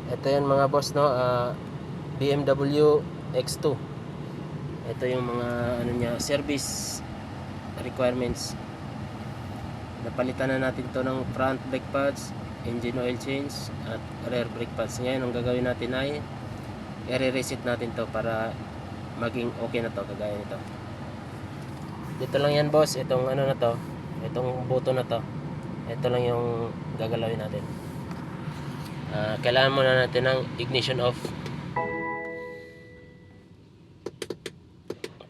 Ito yan mga boss, no, BMW X2. Ito yung mga ano niya, service requirements. Napalitan na natin to ng front brake pads, engine oil change at rear brake pads. Ngayon ang gagawin natin ay i-reset natin to para maging okay na to, kagaya nito. Dito lang yan boss, itong ano na to, itong button na to, ito lang yung gagalawin natin. Kailangan muna natin ng ignition off,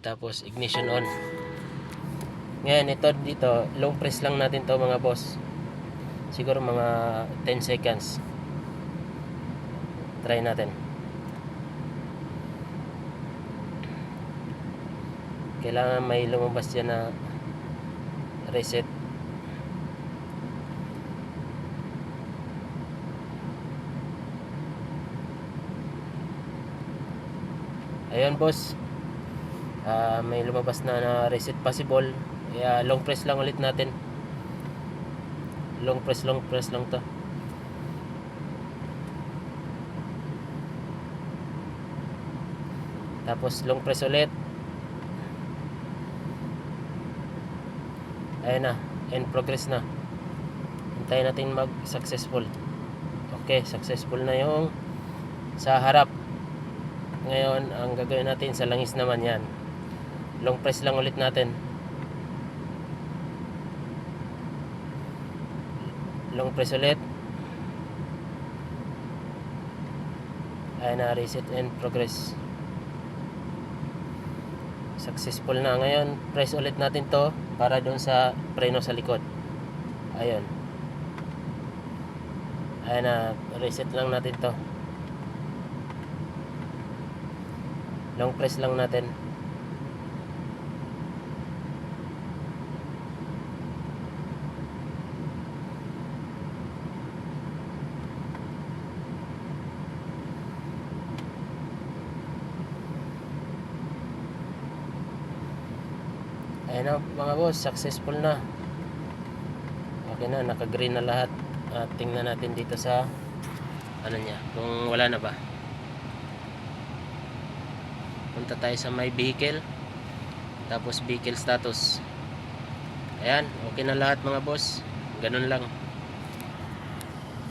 tapos ignition on. Ngayon ito dito, long press lang natin to mga boss, siguro mga 10 seconds. Try natin. Kailangan may lumabas yan na reset. Ayun boss, may lumabas na reset possible. Long press lang ulit natin. Long press lang to. Tapos long press ulit. Ayun na, in progress na. Hintayin natin mag successful. Okay, successful na yung sa harap. Ngayon ang gagawin natin sa langis naman yan, long press lang ulit natin. Long press ulit. Ayun na, reset and progress. Successful na. Ngayon press ulit natin to para doon sa preno sa likod. Ayun. Ayun na, reset lang natin to. Long press lang natin. Ayun na mga boss, successful na. Okay na, naka-green na lahat. Tingnan natin dito sa ano niya, kung wala na ba. Punta tayo sa my vehicle, tapos vehicle status. Ayan, okay na lahat mga boss. Ganun lang.